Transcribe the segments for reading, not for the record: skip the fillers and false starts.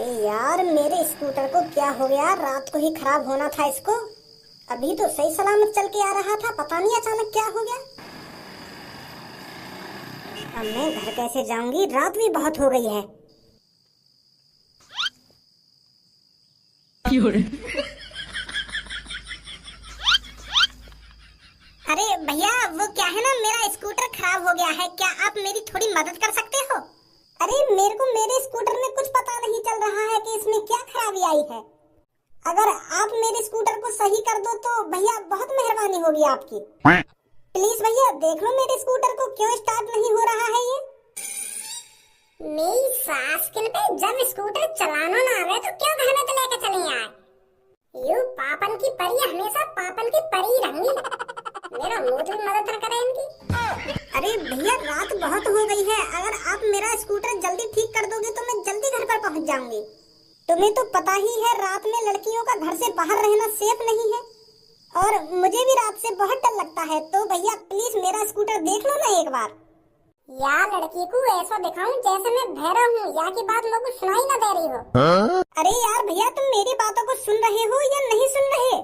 अरे यार, मेरे स्कूटर को क्या हो गया? रात को ही खराब होना था इसको। अभी तो सही सलामत चल के आ रहा था, पता नहीं अचानक क्या हो गया। अब मैं घर कैसे जाऊंगी? रात भी बहुत हो गई है। अरे भैया, वो क्या है ना, मेरा स्कूटर खराब हो गया है। क्या आप मेरी थोड़ी मदद कर सकते हो? अरे मेरे को मेरे स्कूटर में कुछ पता नहीं चल रहा है कि इसमें क्या खराबी आई है। अगर आप मेरे स्कूटर को सही कर दो तो भैया बहुत मेहरबानी होगी आपकी। प्लीज भैया देख लो मेरे स्कूटर को क्यों स्टार्ट नहीं हो रहा है ये। मेरी साइकिल पे जब स्कूटर चलाना ना आवे तो क्यों घर में तो लेके चले आए? यू पापन की परी हमेशा पापन की परी रहेंगी। मेरा मुंह भी मदद न करे इनकी। अरे भैया रात बहुत हो गई है, अगर आप मेरा स्कूटर जल्दी ठीक कर दोगे तो मैं जल्दी घर पर पहुंच जाऊंगी। तुम्हें तो पता ही है रात में लड़कियों का घर से बाहर रहना सेफ नहीं है, और मुझे भी रात से बहुत डर लगता है। तो भैया प्लीज मेरा स्कूटर देख लो ना एक बार। यार लड़की को ऐसा दिखाऊं जैसे मैं भैरव हूँ, या की बात लोगों को सुनाई ना दे रही हो। अरे यार भैया, तुम मेरी बातों को सुन रहे हो या नहीं सुन रहे?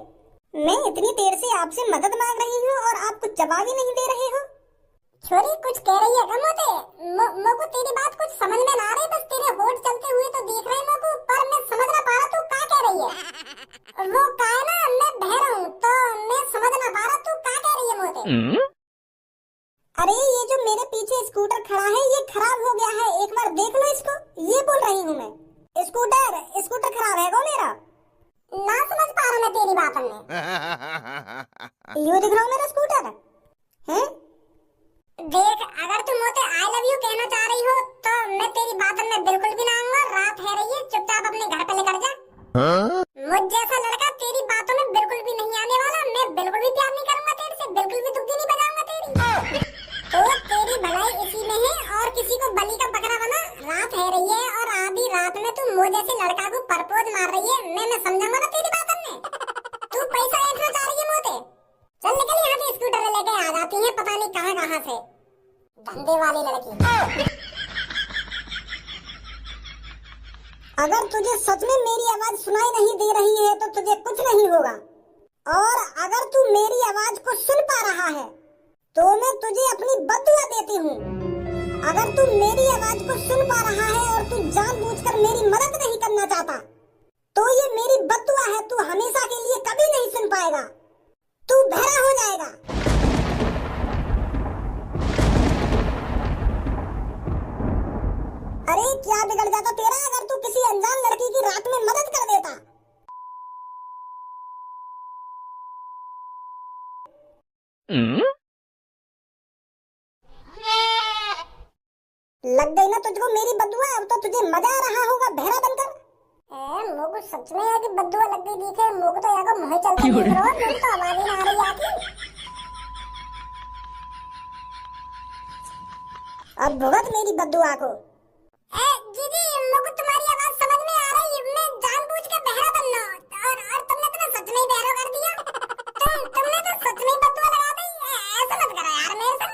मैं इतनी देर से आपसे मदद मांग रही हूँ और आप कुछ जवाब ही नहीं दे रहे हो। छोरी कुछ कह रही है क्या मोते? मोको तेरी बात कुछ समझ में ना आ रही, बस तेरे होठ चलते हुए तो देख रहे मोको, पर मैं समझ ना पा रहा तू क्या कह रही है। वो का है ना, मैं बहरा हूँ तो मैं समझ ना पा रहा तू क्या कह रही है मोते। अरे ये जो मेरे पीछे स्कूटर खड़ा है ये खराब हो गया है, एक बार देख लो इसको। ये बोल रही हूँ मैं। स्कूटर खराब है वो मेरा। ना समझ पा रहा मैं तेरी बात में। ये दिख रहा हूँ मेरा स्कूटर है। देख, अगर तुम मुझे आई लव यू कहना चाह रही हो तो मैं तेरी बात में बिल्कुल भी ना आऊंगा। रात है रही है, चुपचाप अपने घर पे लेकर जा। मुझ जैसा लड़का तेरी बातों में बिल्कुल भी नहीं आने वाला। मैं बिल्कुल भी प्यार नहीं करूंगा तेरे से, बिल्कुल भी दुग्गी नहीं बजाऊंगा तेरी। तो तेरी भलाई इसी में है, और किसी को बलि का बकरा बना। रात है रही है और आधी रात में तू मुझ जैसे लड़का को प्रपोज मार रही है। मैं समझाऊंगा ना तेरी बात में। तू पैसा ऐंठना चाह रही है मोते। चल निकल यहाँ से, स्कूटर लेके आ जाती है पता नहीं कहाँ से, धंधे वाली लड़की। अगर तुझे सच में मेरी आवाज सुनाई नहीं दे रही है तो तुझे कुछ नहीं होगा, और अगर तू मेरी आवाज को सुन पा रहा है तो मैं तुझे अपनी बद्दुआ देती हूँ। अगर तू मेरी आवाज को सुन पा रहा है और तू जानबूझकर मेरी मदद नहीं करना चाहता तो ये मेरी बद्दुआ है, तू हमेशा के लिए कभी नहीं सुन पाएगा। तू बहरा हो जाएगा। अरे क्या बिगड़ जाता तेरा अगर तू किसी अनजान लड़की की रात में मदद कर देता। लग गई ना तुझको मेरी बद्दुआ? अब तो तुझे मजा आ रहा होगा बहरा बनकर। मोको सच में यार की बद्दुआ लग गई दिखे। मोको तो यार मुंह चलता दिख रहा है, मोको तो आवाज ही ना आ रही आती। अब भुगत मेरी बद्दुआ को। दीदी मोको तुम्हारी आवाज समझ में आ रही है। मैं जानबूझ के बहरा बनना, और तुमने तो सच में बहरा कर दिया। तुमने तो सच में बद्दुआ लगा दी। ऐसा मत करो यार मेरे साथ।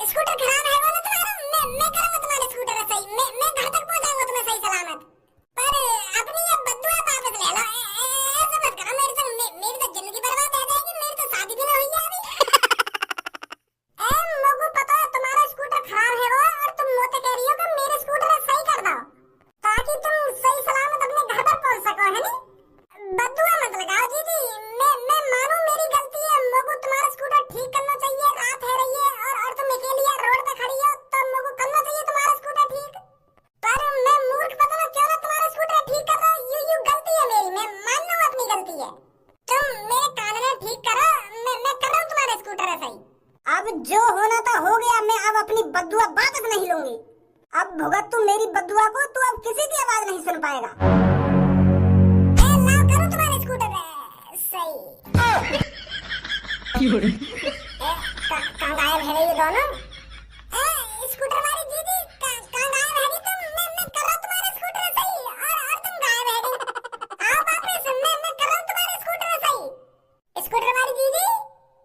स्कूटर खराब है वो ना तुम्हारा, मैं करूंगा तुम्हारे स्कूटर का सही। मैं घर तक पहुंचाऊंगा तुम्हें सही सलामत, पर अपनी ये बद्दुआ वापस ले लो। ऐसा मत करो मेरे संग, मेरी तो जिंदगी बर्बाद हो जाएगी। मेरी तो शादी भी ना हुई है अभी। मुझे पता है तुम्हारा स्कूटर खराब है वो, और तुम मुझे कह रही हो कि मेरे स्कूटर सही कर दो ताकि तुम सही सलामत अपने घर पर पहुंच सको, है ना? बद्दुआ मत लगाओ दीदी। मैं मानूं मेरी गलती है, मुझे तुम्हारा स्कूटर ठीक करना चाहिए। रात है रही है और तुम अकेली रोड पे खड़ी हो तो मुझे करना चाहिए तुम्हारा स्कूटर ठीक। पर मैं मूर्ख पता ना क्यों ना तुम्हारा स्कूटर ठीक कर रहा हूँ। यू गलती है मेरी, मैं मान लूं अपनी गलती है। तुम मेरे कान में ठीक करो, मैं कर रहा हूँ तुम्हारा स्कूटर सही। अब जो होना था हो गया, मैं अब अपनी बद्दुआ वापस नहीं लूंगी। अब भुगत तू मेरी बद्दुआ को, तू अब किसी की आवाज नहीं सुन पाएगा। मैं करूँ तुम्हारे स्कूटर सही। कहाँ गायब है ये दोनों? स्कूटर वाली दीदी कहाँ गायब है तुम? मैं कर रहा हूँ तुम्हारे स्कूटर सही, और तुम गायब है। आओ वापस, मैं कर रहा हूँ तुम्हारे स्कूटर सही। स्कूटर वाली दीदी,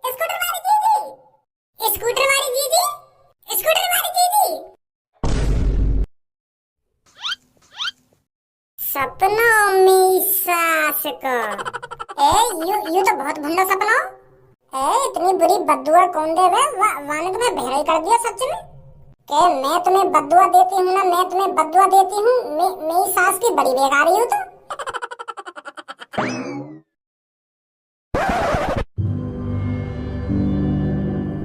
स्कूटर वाली दीदी, स्कूटर वाली दीदी, स्कूटर वाली दीदी। सपनों में सास को। यू तो बहुत भंडा सपना। इतनी बुरी बद्दुआ कौन देवे? वाने तुम्हें भेड़ा ही कर दिया सच में। के मैं तुम्हें बद्दुआ देती हूँ ना, मैं तुम्हें बद्दुआ देती हूँ। मेरी सास की बड़ी बेकारी हूँ तो।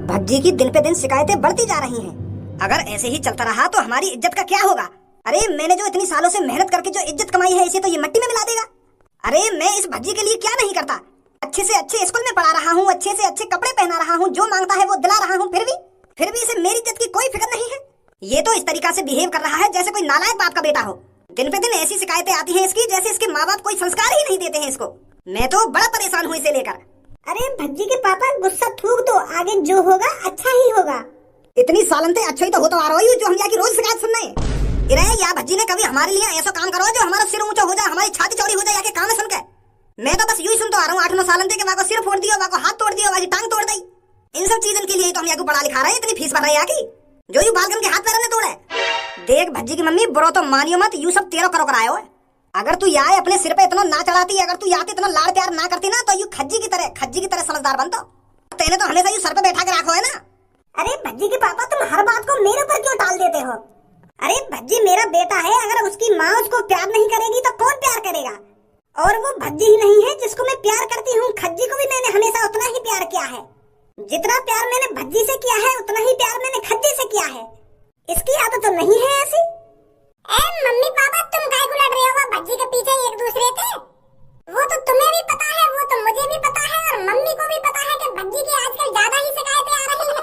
भज्जी की दिन पे दिन शिकायतें बढ़ती जा रही हैं। अगर ऐसे ही चलता रहा तो हमारी इज्जत का क्या होगा? अरे मैंने जो इतनी सालों से मेहनत करके जो इज्जत कमाई है, इसे तो ये मिट्टी में मिला देगा। अरे मैं इस भज्जी के लिए क्या नहीं करता। अच्छे से अच्छे स्कूल में पढ़ा रहा हूँ, अच्छे से अच्छे कपड़े पहना रहा हूँ, जो मांगता है वो दिला रहा हूँ, फिर भी इसे मेरी इज्जत की कोई फिक्र नहीं है। ये तो इस तरीका से बिहेव कर रहा है जैसे कोई नालायक बाप का बेटा हो। दिन पे दिन ऐसी शिकायतें आती हैं इसकी जैसे इसके माँ बाप कोई संस्कार ही नहीं देते हैं इसको। मैं तो बड़ा परेशान हूँ इसे लेकर। अरे भज्जी के पापा गुस्सा थूक दो, आगे जो होगा अच्छा ही होगा। इतनी सालन से अच्छा ही तो होता आ रहा है जो हम यहाँ की रोज शिकायत सुन रहे हैं। इरे या भज्जी ने कभी हमारे लिए ऐसा काम करो जो हमारा सिर ऊंचा हो जाए, हमारी छाती चौड़ी हो जाए आके काम सुन के। मैं तो बस यूं ही सुनता आ रहा हूँ 8-9 सालन के वाको सिर फोड़ दिया, वाको हाथ तोड़ दिया, वाकी टांग तोड़ दी। इन सब चीजों के लिए तो हम यहाँ को पढ़ा लिखा रहे हैं, इतनी फीस भर रहे हैं की जो यू बालकन के हाथ पैर ने तोड़े। देख भज्जी की मम्मी बुरो तो मानियो मत, यू सब तेरा करो कराए हो। अगर तू यहाँ अपने सिर पे इतना ना चढ़ाती, अगर तू यहाँ इतना लाड़ प्यार ना करती ना तो यू खज्जी की तरह समझदार बनता। तेने तो हमेशा यू सर पे बैठा के रखो है ना। अरे भज्जी के पापा तुम हर बात को मेरे ऊपर क्यों टाल देते हो? अरे भज्जी मेरा बेटा है, अगर उसकी माँ उसको प्यार नहीं करेगी तो कौन प्यार करेगा? और वो भज्जी ही नहीं है जिसको मैं प्यार करती हूँ, खज्जी को भी मैंने हमेशा उतना ही प्यार किया है। जितना प्यार मैंने भज्जी से किया है उतना ही प्यार मैंने खज्जी से किया है। इसकी आदत तो नहीं है ऐसी। मम्मी पापा तुम काहे को लड़ रहे हो? भज्जी के पीछे एक दूसरे थे। वो तो तुम्हें भी पता है, वो तो मुझे भी पता है, और मम्मी को भी पता है कि भज्जी की आजकल ज्यादा ही शिकायतें आ रही हैं।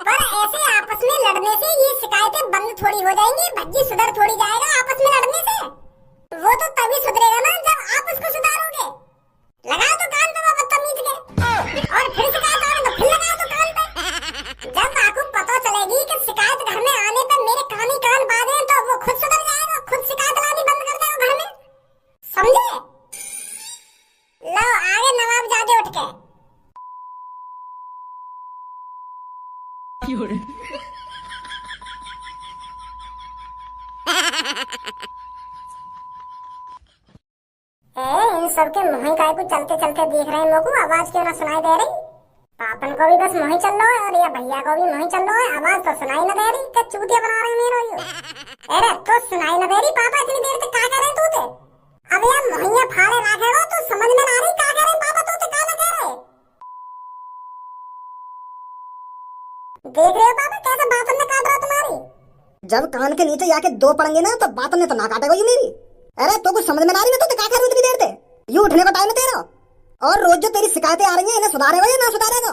पर ऐसे आपस में लड़ने से ये शिकायतें बंद थोड़ी हो जाएंगी, भज्जी सुधर थोड़ी जाएगा आपस में लड़ने से। वो तो तभी सुधरेगा ना जब आप उसको सुधारोगे। लगा तो कान पे बदतमीज के, और फिर शिकायत आए तो फिर लगा तो कान पे। जब आपको पता चलेगी कि शिकायत घर में आने पर मेरे कान ही कान बाजे तो वो खुद सुधर जाएगा, खुद शिकायत लानी बंद कर देगा घर में, समझे? लो आगे नवाब जाके उठ के। इन सबके मुँह काय को चलते चलते देख रहे हैं लोगों, आवाज क्यों ना सुनाई दे रही? पापन को भी बस मुँह चल रहा है और ये भैया को भी मुँह चल रहा है, आवाज तो सुनाई न दे रही। क्या चूतिया बना रहे हैं मेरा यू? अरे तो सुनाई न दे रही पापा, इतनी देर तक क्या कर रहे तू थे? अब यार मुँहिया फाड़े रखेगा तो समझ में ना रही क्या कर रहे पापा, तू क्या लगा रहे? देख रहे हो पापा कैसे बातों ने काट रहा तुम्हारी? जब कान के नीचे जाके दो पड़ेंगे ना तो बातों ने तो ना काटेगा यू मेरी। अरे तो कुछ समझ में ना रही, मैं तो क्या कर रही इतनी देर से? यू उठने का टाइम है तेरा, और रोज जो तेरी शिकायतें आ रही हैं इन्हें सुधारेगा या ना सुधारेगा?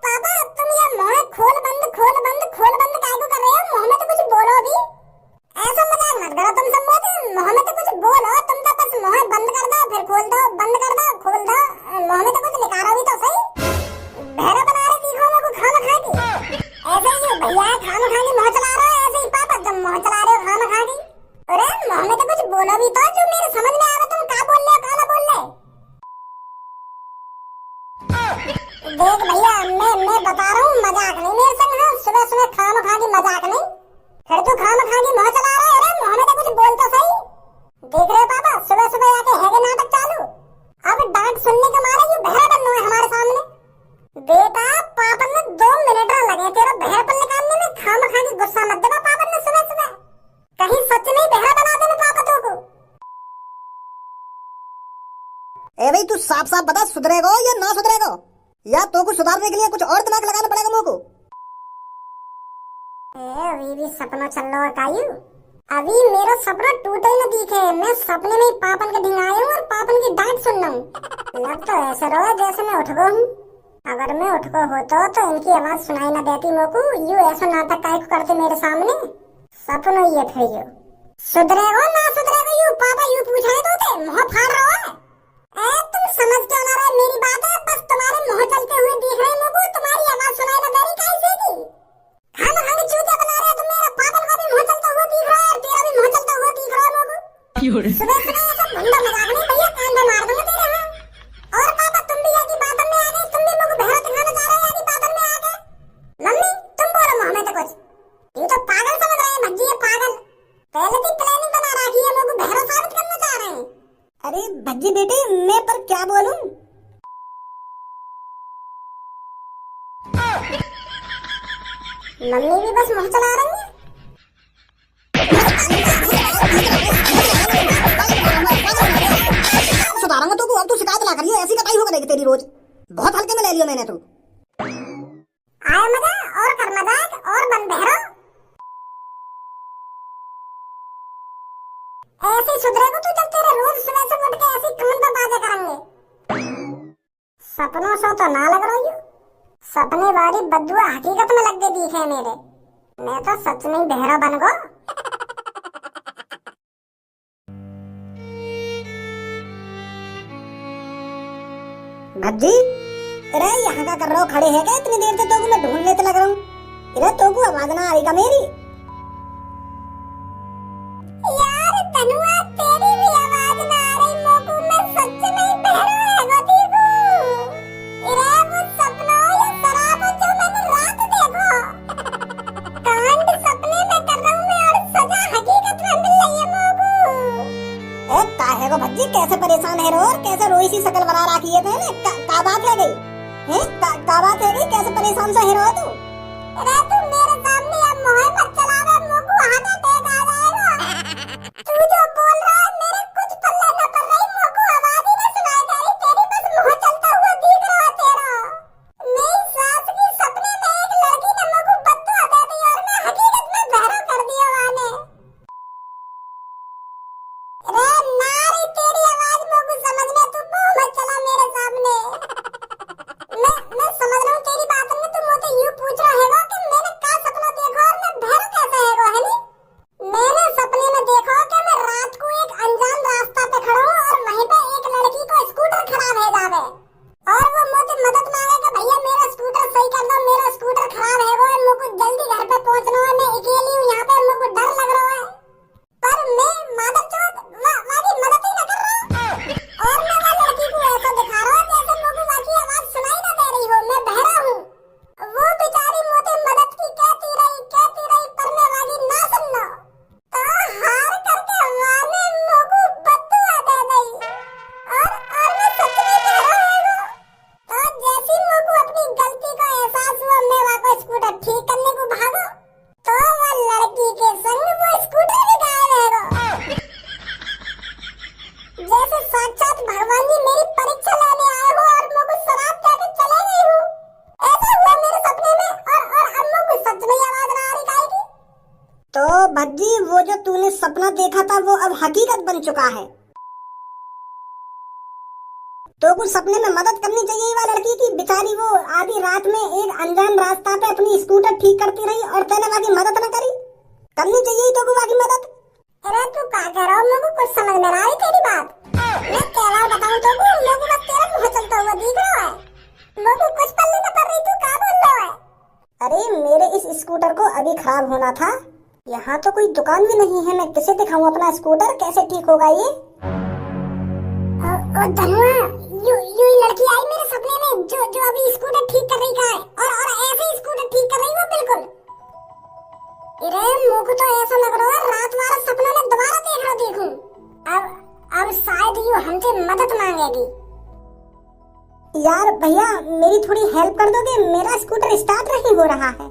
पापा तुम ये मुँह खोल बंद काहे को कर रहे हो? मुँह में तो कुछ बोलो भी। ऐसा मजाक मत करो तुम सब मुझे, मुँह में तो कुछ बोलो। तुम तो बस मुँह बंद कर दो फिर खोल दो, बंद कर दो खोल दो, मुँह में तो कुछ निकालो भी तो सही। भेड़ा बना रहे सीखो मेरे को खाना खा के। ऐसे ही भैया खाना खा के मुँह चला रहा है, ऐसे ही पापा तुम मुँह चला रहे हो खाना खा के। अरे मुँह में तो कुछ बोलो भी तो जो मेरे समझ में आ रहा। तुम क्या बोल रहे हो, खाना बोल रहे? देख भैया मैं बता रहा हूँ, मजाक नहीं मेरे संग है। सुबह सुबह खाना खा के मजाक नहीं, फिर तू खाना खा के मुँह चला रहा है। अरे मुँह में तो कुछ बोल तो सही। देख रहे हो पापा सुबह सुबह आके है के नाटक चालू। अब डांट सुनने के मारे यू बहरा बनना है हमारे सामने। बेटा पापा ने 2 मिनट लगे तेरा बहरपन निकालने में, खाना खा के गुस्सा मत देना पापा ने सुबह सुबह, कहीं सच में बहरा बना देना पापा तो को। ए भाई तू साफ साफ बता, सुधरेगा या ना सुधरेगा, या तो कुछ सुधारने के लिए कुछ और दिमाग लगाना पड़ेगा मुझको। अभी भी सपना चल रहा है कायू? अभी मेरा सपना टूटे न दिखे, मैं सपने में पापन के ढिंगाया हूँ और पापन की डांट सुन रहा हूँ। लग तो ऐसा रहा जैसे मैं उठ गया हूँ। अगर मैं उठ गया होता तो इनकी आवाज सुनाई न देती मोको। यू ऐसा नाटक काय को करते मेरे सामने? सपनों ये फिर यू सुधरेगा ना सुधरेगा? यू पापा यू पूछाए तो थे, मुँह फाड़ रहा है। तुम समझ क्यों ना रहे मेरी बात है? बस तुम्हारे मुँह चलते हुए दिख रहे मोको, तुम्हारी आवाज सुनाई न दे रही कैसे की? खाना खाने चूतिया बना रहे हो तुम। मेरा पापन का भी मुँह चलता हुआ दिख रहा है और तेरा भी मुँह चलता हुआ दिख रहा है मोको। सुबह सुबह ऐसा भंडा मजाक नहीं भैया, कान में मार दूंगा तेरे। हाँ और पापा तुम भी यहाँ की बातों में आ गए, तुम भी मोको बहरा अरे भज्जी बेटे, मैं पर क्या बोलूं? मम्मी भी बस मुंह चला रही है। सुधारूंगा तो अब तू शिकायत ना करियो, ऐसी कटाई हो करेगी तेरी रोज। बहुत हल्के में ले लियो मैंने तू। आया मजा और कर मजाक और बन बहरो। ऐसे सुधरेगा तू जब तेरे रोज सुबह से उठ के ऐसी कान पर बातें करेंगे। सपनों से तो ना लग रही हो, सपने वाली बद्दुआ हकीकत में लग गई दिखे मेरे। मैं तो सच में बहरा बन गो। भज्जी, अरे यहाँ का कर रहा हो? खड़े है क्या इतनी देर से? तो मैं ढूंढने तो लग रहा हूँ। अरे तो को आवाज ना आ रही का मेरी? यार तनुआ, तेरी भी आवाज ना आ रही मोकू। मैं सच में बहरा है गो देखो। इरे वो सपना हो या शराब हो जो मैंने रात देखो। कांड सपने में कर रहा हूँ मैं और सजा हकीकत में मिल रही है मोकू। ए काहे को भज्जी, कैसे परेशान है रो और कैसे रोई सी शकल बना रखी है तूने? का बात है गई है? का बात है गई? कैसे परेशान सा है रो तू? अरे तू मेरे सामने अब मोह मत चलावे मोकू, हाथ अटैक आ जाएगा। तू जो बोल रहा है मेरे कुछ पल्ले न पड़ रही मोकू, आवाज ही नहीं सुनाई दे रही तेरी, बस मुंह चलता हुआ दिख रहा है तेरा। मेरी सास की सपने में एक लड़की ने मोकू बद्दुआ दे दी और मैं हकीकत में बहरा कर दिया वाने। अरे नारी तेरी आवाज मोकू समझ में, तू मुंह मत चला मेरे सामने। मैं समझ रहा हूँ तेरी बात में। तू मुझे यूं पूछ रहा है कि मैंने क्या सपना देखा और मैं बहरा कैसे है नी? मैंने सपने में देखा कि मैं रात को एक अनजान रास्ता पे खड़ा हूँ और वहीं पे एक लड़की को स्कूटर खराब है जावे और वो मुझे मदद मांगे कि भैया मेरा स्कूटर सही कर दो, मेरा स्कूटर खराब है वो, मुझे जल्दी घर पे पहुंचना है, मैं अकेली हूँ यहाँ पे, मुझे डर लग रहा है। पर मैं मादरचोद वाली मदद ही न कर रहा और मैं वो लड़की को ऐसा दिखा रहा हूँ जैसे मुझे वाकी आवाज सुनाई न दे रही हो, मैं बहरा हूँ। वो बेचारी मुझे मदद की कहती रही पर मैं वाली ना सुनना तो हार करके वाने मुझे बद्दुआ दे गई और मैं सच में बहरा हूँ। तो जैसी मुझे अपनी गलती का एहसास हुआ, मैं वाको स्कूटर ठीक करने को भागा तो वो लड़की के संग वो स्कूटर भी गायब है। जैसे साक्षात भगवान जी मेरी परीक्षा लेने आए हो और मुझे शराब देके चले गई हो, ऐसा हुआ मेरे सपने में। और अब मुझे सच में आवाज ना आ रही काहे की? तो भज्जी, वो जो तूने सपना देखा था वो अब हकीकत बन चुका है। तो कुछ सपने में मदद करनी चाहिए वो लड़की की, बेचारी वो आधी रात में एक अनजान रास्ता पे अपनी स्कूटर ठीक करती रही और तेने बाकी मदद न करी। करनी चाहिए तो को बाकी मदद। अरे तू क्या कह रहा हो? मुझे कुछ समझ में ना आ रही तेरी बात। मैं क्या बात बताऊं तो मुझे बस तेरा मुंह चलता हुआ दिख रहा है, मुझे कुछ पल्ले न पड़ रही। तू क्या बोल रहा है? अरे मेरे इस स्कूटर को अभी खराब होना था, यहाँ तो कोई दुकान भी नहीं है, मैं किसे दिखाऊं अपना स्कूटर? कैसे ठीक होगा ये? और धनुआ, यू लड़की आई मेरे सपने में जो अभी स्कूटर ठीक कर रही का है और ऐसे ही स्कूटर ठीक कर रही वो बिल्कुल। अरे मुझे तो ऐसा लग रहा है रात वाला सपना मैं दोबारा देख रहा देखूं। अब शायद यू हमसे मदद मांगेगी। यार भैया, मेरी थोड़ी हेल्प कर दोगे? मेरा स्कूटर स्टार्ट नहीं हो रहा है,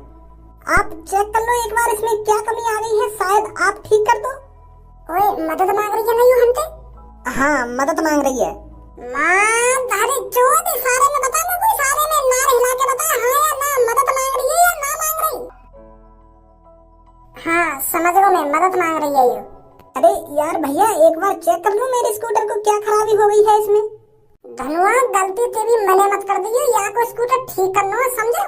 आप चेक कर लो एक बार इसमें क्या कमी आ गई है, शायद आप ठीक कर दो। ओए मदद मांग रही है ना यू हमसे? हाँ मदद मांग रही है। मां दादी चोद इशारे में बता, मुझे इशारे में नार हिला के बता, हाँ या ना मदद मांग रही है या ना मांग रही? हाँ समझ गया मैं, मदद मांग रही है यू। अरे यार भैया, एक बार चेक कर लो मेरे स्कूटर को क्या खराबी हो गई है इसमें। धनुआ गलती तेरी मैंने मत कर दी या को स्कूटर ठीक करना है समझा,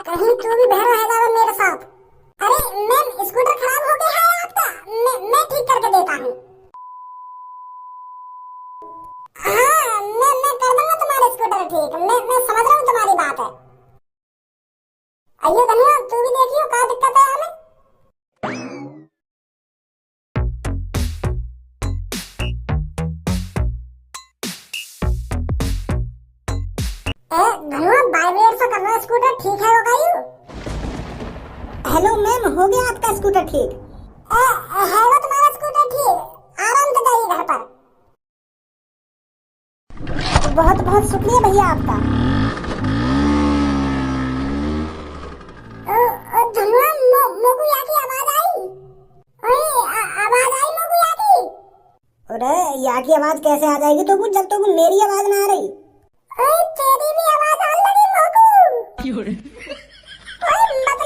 कहीं तू भी बहरा है जावे मेरे साथ। अरे मैम स्कूटर खराब हो गया है आपका, मैं ठीक करके देता हूँ। हाँ मैं कर दूंगा तुम्हारे स्कूटर ठीक, मैं समझ रहा हूँ तुम्हारी बात है। आइए धनुआ तू भी देखियो क्या दिक्कत है हमें। धनुआ वाइब्रेट सा कर रहा है स्कूटर, ठीक है होगा यू? हेलो मैम, हो गया आपका स्कूटर ठीक? है वो तुम्हारा स्कूटर ठीक, आराम से जाइए घर पर। बहुत बहुत शुक्रिया भैया आपका। धनुआ मोगुया की आवाज आई। ओए आवाज आई मोगुया की। अरे या की आवाज कैसे आ जाएगी तो जब तक मेरी आवाज ना आ रही। ओए तेरी भी आवाज आ लगी मोगू। ओए मत